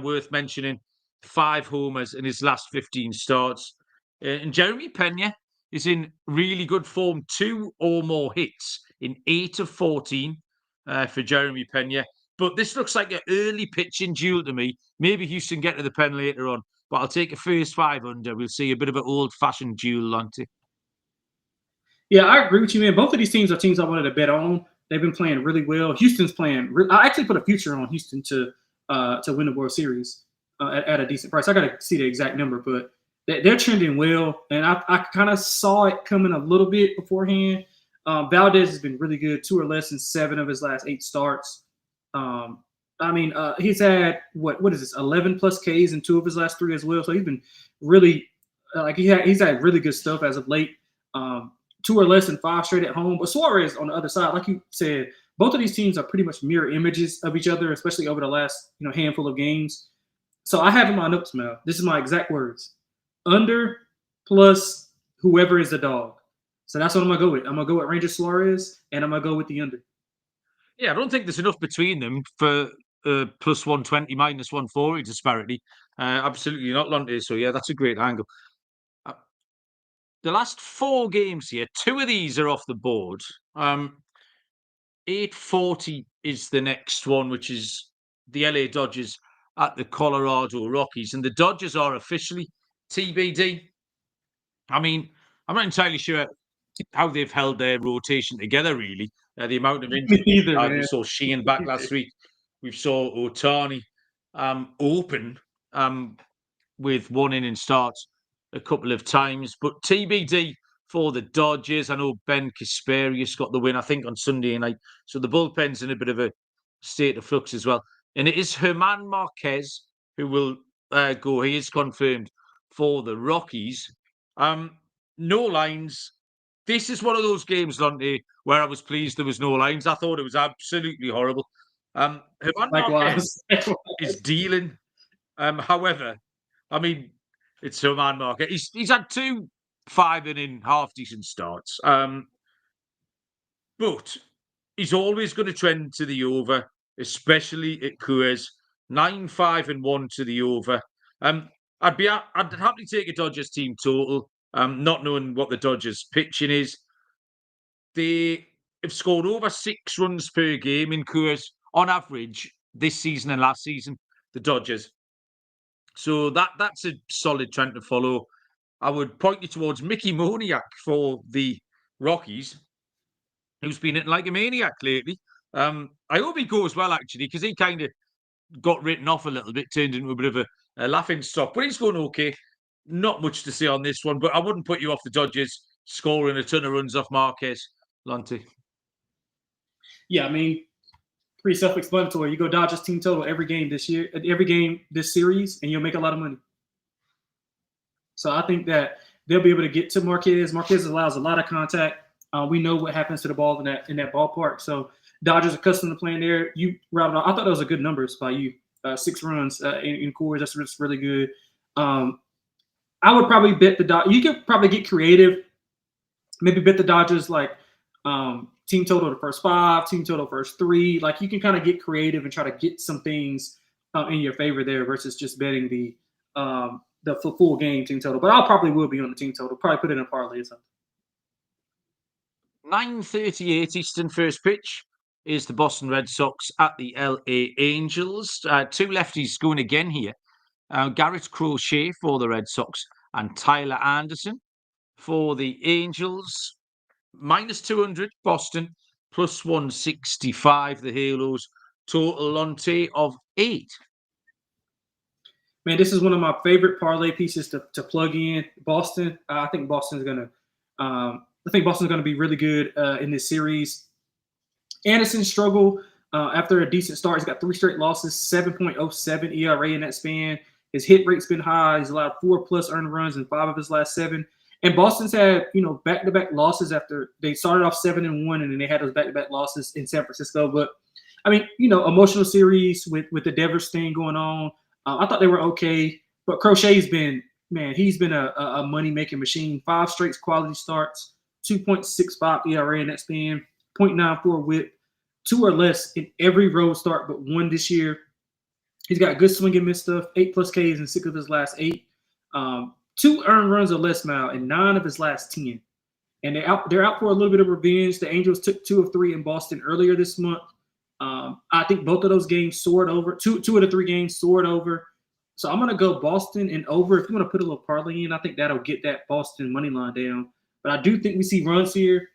worth mentioning. 5 homers in his last 15 starts. And Jeremy Pena is in really good form. 2 or more hits in 8 of 14 for Jeremy Pena. But this looks like an early pitching duel to me. Maybe Houston get to the pen later on. But I'll take a first 5 under. We'll see a bit of an old-fashioned duel, Lonte. Yeah, I agree with you, man. Both of these teams are teams I wanted to bet on. They've been playing really well. Houston's playing. I actually put a future on Houston to win the World Series at a decent price. I got to see the exact number, but they're trending well. And I kind of saw it coming a little bit beforehand. Valdez has been really good, 2 or less in 7 of his last 8 starts. He's had what is this? 11 plus Ks in 2 of his last 3 as well. So he's been really he's had really good stuff as of late. 2 or less in 5 straight at home. But Suarez on the other side, like you said, both of these teams are pretty much mirror images of each other, especially over the last handful of games. So I have in my notes, Mel. This is my exact words: under plus whoever is the dog. So that's what I'm gonna go with. I'm gonna go with Ranger Suarez, and I'm gonna go with the under. Yeah, I don't think there's enough between them for plus 120, minus 140 disparity. Absolutely not, Lonte. So yeah, that's a great angle. The last 4 games here, 2 of these are off the board. 8:40 is the next one, which is the LA Dodgers at the Colorado Rockies. And the Dodgers are officially TBD. I mean, I'm not entirely sure how they've held their rotation together, really. The amount of injuries. Either, man. We saw Sheehan back last week. We saw Otani open with one inning starts a couple of times. But TBD for the Dodgers. I know Ben Kasperius got the win, I think, on Sunday night. So the bullpen's in a bit of a state of flux as well. And it is German Marquez who will go. He is confirmed for the Rockies. No lines. This is one of those games, Lonte, where I was pleased there was no lines. I thought it was absolutely horrible. German Marquez is dealing. However, I mean, it's German Marquez. He's had 2 5-inning half decent starts. But he's always going to trend to the over, especially at Coors. 9-5-1 to the over. I'd happily take a Dodgers team total. Not knowing what the Dodgers pitching is. They have scored over 6 runs per game in Coors on average this season and last season, the Dodgers. So that's a solid trend to follow. I would point you towards Mickey Moniak for the Rockies, who's been hitting like a maniac lately. I hope he goes well, actually, because he kind of got written off a little bit, turned into a bit of a laughing stock. But he's going okay. Not much to say on this one, but I wouldn't put you off the Dodgers scoring a ton of runs off Marquez, Lonte. Yeah, I mean, pretty self-explanatory. You go Dodgers team total every game this series, and you'll make a lot of money. So I think that they'll be able to get to Marquez. Marquez allows a lot of contact. We know what happens to the ball in that ballpark. So Dodgers accustomed to playing there. You routed off. I thought that was a good numbers by you. 6 runs in Coors. That's really good. I would probably bet the Dodgers. You could probably get creative. Maybe bet the Dodgers like team total the first 5, team total first 3. Like you can kind of get creative and try to get some things in your favor there versus just betting the full game team total. But I probably will be on the team total. Probably put it in a parlay or something. 9:38 Eastern first pitch is the Boston Red Sox at the LA Angels. 2 lefties going again here. Garrett Crochet for the Red Sox and Tyler Anderson for the Angels. -200 Boston, +165 the Halos. Total Lonte of 8. Man, this is one of my favorite parlay pieces to plug in. Boston. I think Boston's gonna. I think Boston's going to be really good in this series. Anderson struggled after a decent start. He's got 3 straight losses, 7.07 ERA in that span. His hit rate's been high. He's allowed 4+ earned runs in 5 of his last 7. And Boston's had, back-to-back losses after they started off 7-1, and then they had those back-to-back losses in San Francisco. But I mean, emotional series with the Devers thing going on. I thought they were okay, but Crochet's been, man, he's been a money-making machine. 5 straight quality starts. 2.65 ERA in that span, 0.94 WHIP, 2 or less in every road start but 1 this year. He's got good swing and miss stuff, 8+ Ks in 6 of his last 8, 2 earned runs or less now in 9 of his last 10. And they're out for a little bit of revenge. The Angels took 2 of 3 in Boston earlier this month. I think both of those games soared over. 2 of the 3 games soared over. So I'm going to go Boston and over. If you want to put a little parlay in, I think that'll get that Boston money line down. But I do think we see runs here,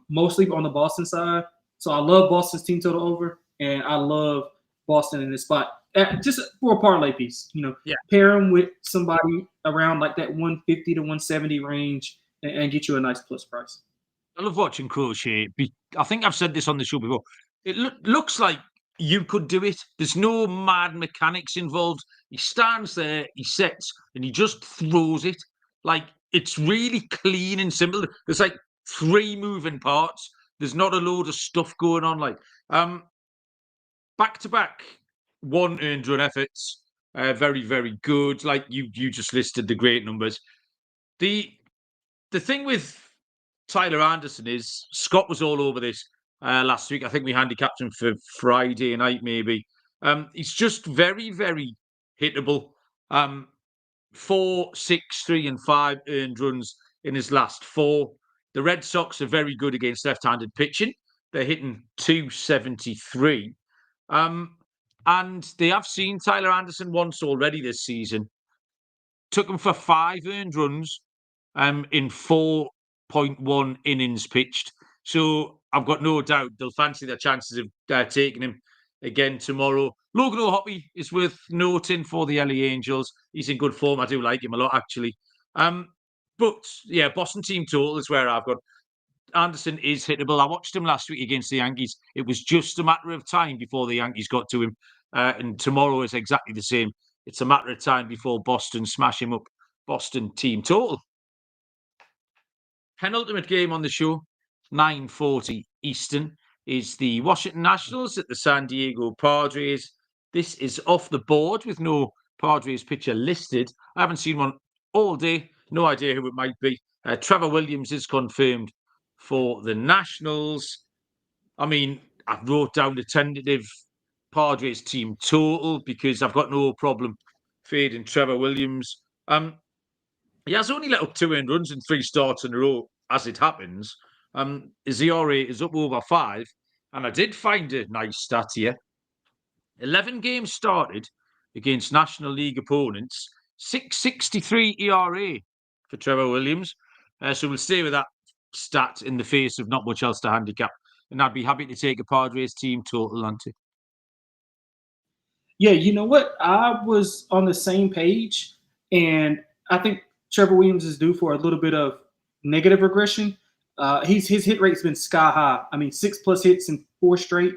mostly on the Boston side. So I love Boston's team total over, and I love Boston in this spot. Just for a parlay piece, pair them with somebody around like that 150 to 170 range and get you a nice plus price. I love watching Crochet. I think I've said this on the show before. It looks like you could do it. There's no mad mechanics involved. He stands there, he sets, and he just throws it. Like, it's really clean and simple. There's like 3 moving parts. There's not a load of stuff going on. Like, back-to-back 1 earned run efforts. Very, very good. Like you just listed the great numbers. The thing with Tyler Anderson is Scott was all over this last week. I think we handicapped him for Friday night, maybe. He's just very, very hittable. 4, 6, 3, and 5 earned runs in his last 4. The Red Sox are very good against left-handed pitching. They're hitting .273. And they have seen Tyler Anderson once already this season. took them for 5 earned runs in 4.1 innings pitched. So I've got no doubt they'll fancy their chances of taking him again tomorrow. Logan O'Hoppe is worth noting for the LA Angels. He's in good form. I do like him a lot, actually. But yeah, Boston team total is where I've got. Anderson is hittable. I watched him last week against the Yankees. It was just a matter of time before the Yankees got to him. And tomorrow is exactly the same. It's a matter of time before Boston smash him up. Boston team total. Penultimate game on the show, 9:40 Eastern, is the Washington Nationals at the San Diego Padres. This is off the board with no Padres pitcher listed. I haven't seen one all day. No idea who it might be. Trevor Williams is confirmed for the Nationals. I mean, I wrote down the tentative Padres team total because I've got no problem fading Trevor Williams. He has only let up 2 earned runs in 3 starts in a row, as it happens. His ERA is up over 5, and I did find a nice stat here. 11 games started against National League opponents, 6.63 ERA for Trevor Williams. So we'll stay with that stat in the face of not much else to handicap. And I'd be happy to take a Padres team total, Lonte. Yeah, you know what? I was on the same page, and I think Trevor Williams is due for a little bit of negative regression. His hit rate's been sky high. I mean, 6+ hits in 4 straight.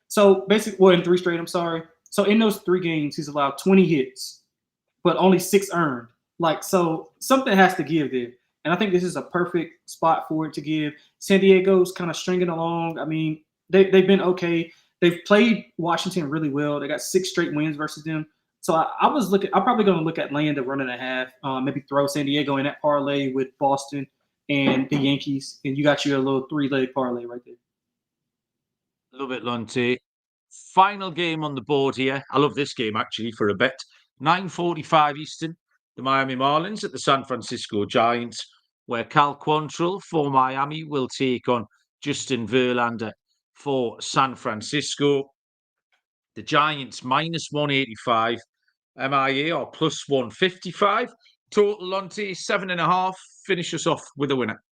So basically, well, in 3 straight, I'm sorry. So in those 3 games, he's allowed 20 hits, but only 6 earned. So something has to give there. And I think this is a perfect spot for it to give. San Diego's kind of stringing along. I mean, they've been okay. They've played Washington really well. They got 6 straight wins versus them. So I'm probably going to look at laying the 1.5. Maybe throw San Diego in that parlay with Boston and the Yankees, and you got your little 3-leg parlay right there. Love it, Lonte. Final game on the board here. I love this game, actually, for a bet. 9:45 Eastern, the Miami Marlins at the San Francisco Giants, where Cal Quantrill for Miami will take on Justin Verlander for San Francisco. The Giants -185. MIA or +155. Total, Lonte, 7.5. Finish us off with a winner.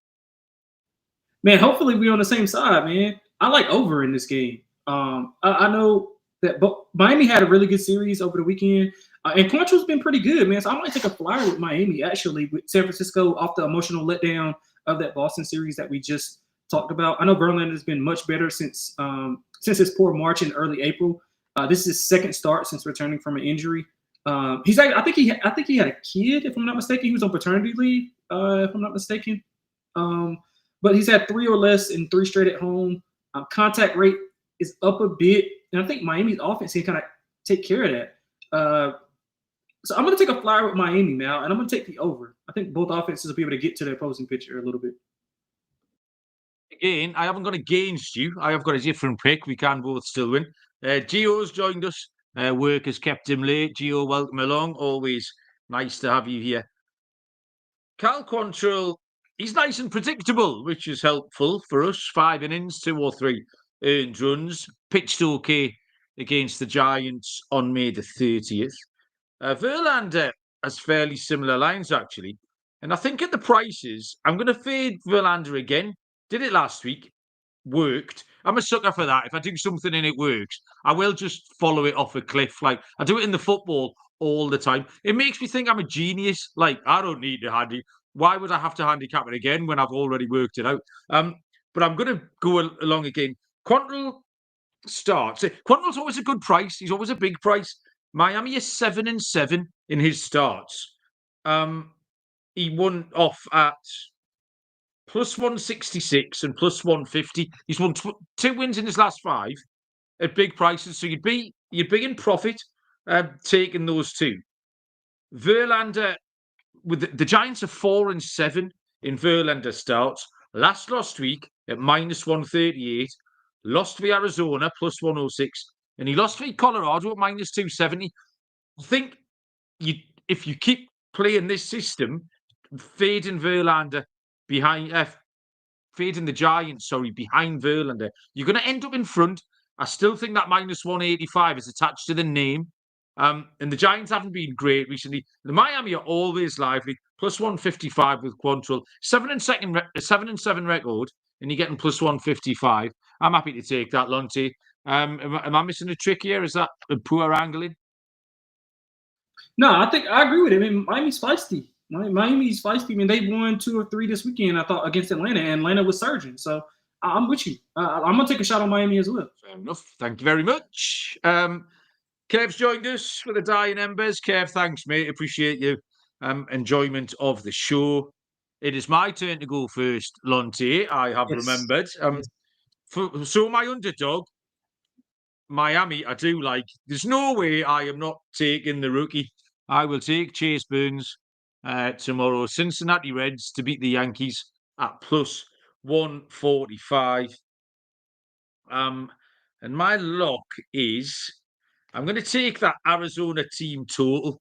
Man, hopefully we're on the same side, man. I like over in this game. I know that Miami had a really good series over the weekend, and Quantrill's been pretty good, man. So I might take a flyer with Miami, actually, with San Francisco off the emotional letdown of that Boston series that we just talked about. I know Verlander has been much better since his poor March in early April. This is his 2nd start since returning from an injury. I think he had a kid, if I'm not mistaken. He was on paternity leave, if I'm not mistaken. But he's had 3 or less in 3 straight at home. Contact rate is up a bit, and I think Miami's offense can kind of take care of that. So I'm going to take a flyer with Miami now, and I'm going to take the over. I think both offenses will be able to get to their opposing pitcher a little bit. Again, I haven't got against you. I have got a different pick. We can both still win. Gio's joined us. Work has kept him late. Gio, welcome along. Always nice to have you here. Cal Quantrill, he's nice and predictable, which is helpful for us. 5 innings, 2 or 3 earned runs. Pitched okay against the Giants on May the 30th. Verlander has fairly similar lines, actually. And I think at the prices, I'm going to fade Verlander again. Did it last week. Worked. I'm a sucker for that. If I do something and it works, I will just follow it off a cliff. Like, I do it in the football all the time. It makes me think I'm a genius. Like, I don't need to handicap. Why would I have to handicap it again when I've already worked it out? But I'm going to go along again. Quantrill starts. Quantrill's always a good price. He's always a big price. Miami is 7-7 in his starts. He won off at +166 and +150. He's won 2 wins in his last 5 at big prices. So you'd be in profit taking those 2. Verlander, with the Giants are 4-7 in Verlander starts. Last week at -138, lost to Arizona +106, and he lost to Colorado at -270. I think if you keep playing this system, fading Verlander behind, fading the Giants, behind Verlander, you're going to end up in front. I still think that -185 is attached to the name. And the Giants haven't been great recently. The Miami are always lively. Plus 155 with Quantrill. 7-7 record, and you're getting plus 155. I'm happy to take that, Lonte. Am I missing a trick here? Is that a poor angling? No, I think I agree with it. I mean, Miami's feisty. Miami's feisty. I mean, they won 2 or 3 this weekend, I thought, against Atlanta, and Atlanta was surging. So I'm with you. I'm going to take a shot on Miami as well. Fair enough. Thank you very much. Kev's joined us for the dying embers. Kev, thanks, mate. Appreciate your enjoyment of the show. It is my turn to go first, Lonte. I have remembered. So my underdog, Miami, I do like. There's no way I am not taking the rookie. I will take Chase Burns tomorrow. Cincinnati Reds to beat the Yankees at plus 145. And my lock is I'm going to take that Arizona team total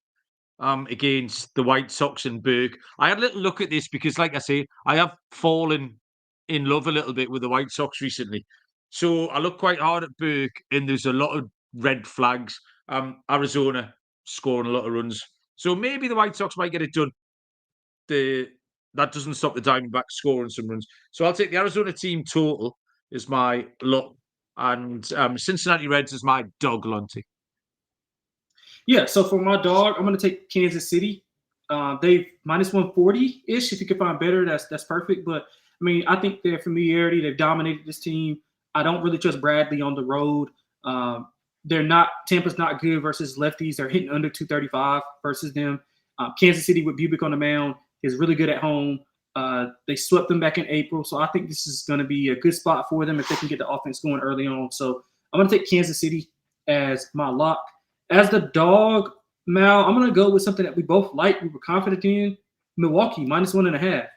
against the White Sox and Berg. I had a little look at this because, like I say, I have fallen in love a little bit with the White Sox recently. So I look quite hard at Berg, and there's a lot of red flags. Arizona scoring a lot of runs. So maybe the White Sox might get it done. That doesn't stop the Diamondbacks scoring some runs. So I'll take the Arizona team total as my lock, and Cincinnati Reds is my dog, Lonte. Yeah, so for my dog, I'm going to take Kansas City. They've minus 140-ish. If you can find better, that's perfect. But, I mean, I think their familiarity, they've dominated this team. I don't really trust Bradley on the road. Tampa's not good versus lefties. They're hitting under 235 versus them. Kansas City with Bubic on the mound is really good at home. They swept them back in April. So I think this is going to be a good spot for them if they can get the offense going early on. So I'm going to take Kansas City as my lock. As the dog, Mal, I'm going to go with something that we both like. We were confident in. Milwaukee, minus 1.5.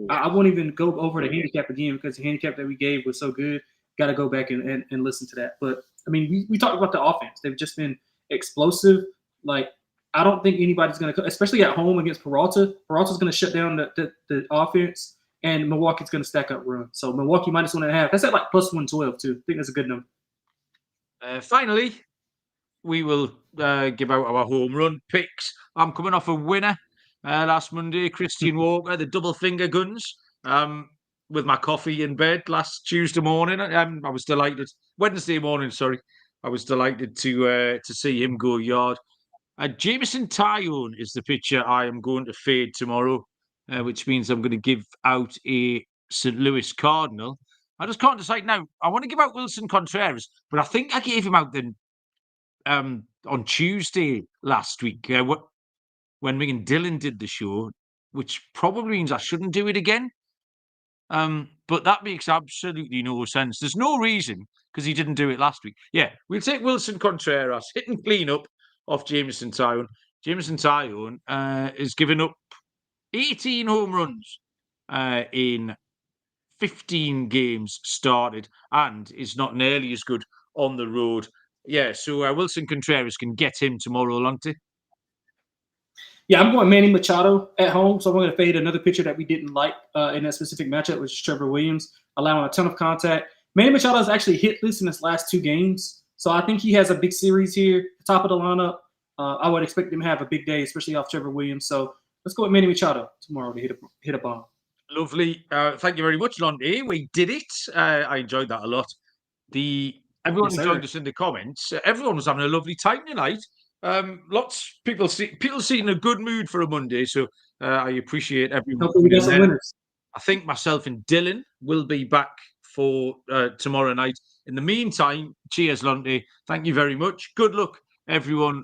I won't even go over the handicap again because the handicap that we gave was so good. Got to go back and listen to that. But, I mean, we talked about the offense. They've just been explosive. Like, I don't think anybody's going to – especially at home against Peralta. Peralta's going to shut down the offense, and Milwaukee's going to stack up runs. So, Milwaukee minus 1.5. That's at like plus 112, too. I think that's a good number. Finally, we will give out our home run picks. I'm coming off a winner last Monday, Christian Walker, the double finger guns, with my coffee in bed last Tuesday morning. I was delighted. Wednesday morning, sorry. I was delighted to see him go yard. Jameson Taillon is the pitcher I am going to fade tomorrow, which means I'm going to give out a St. Louis Cardinal. I just can't decide now. I want to give out Wilson Contreras, but I think I gave him out then on Tuesday last week when me and Dylan did the show, which probably means I shouldn't do it again. But that makes absolutely no sense. There's no reason because he didn't do it last week. Yeah, we'll take Wilson Contreras, hit and clean up off Jameson Taillon. Jameson Taillon has given up 18 home runs in 15 games started and is not nearly as good on the road. Yeah, so Wilson Contreras can get him tomorrow, Lonte. Yeah, I'm going Manny Machado at home, so I'm going to fade another pitcher that we didn't like in that specific matchup, which is Trevor Williams, allowing a ton of contact. Manny Machado has actually hit this in his last 2 games, so I think he has a big series here, top of the lineup. I would expect him to have a big day, especially off Trevor Williams. So let's go with Manny Machado tomorrow to hit a bomb. Lovely. Thank you very much, Lonte. We did it. I enjoyed that a lot. Everyone who joined us in the comments, everyone was having a lovely time tonight. People seem in a good mood for a Monday, so I appreciate everyone. Hopefully we got some winners. I think myself and Dylan will be back for tomorrow night. In the meantime, cheers, Lonte. Thank you very much. Good luck, everyone.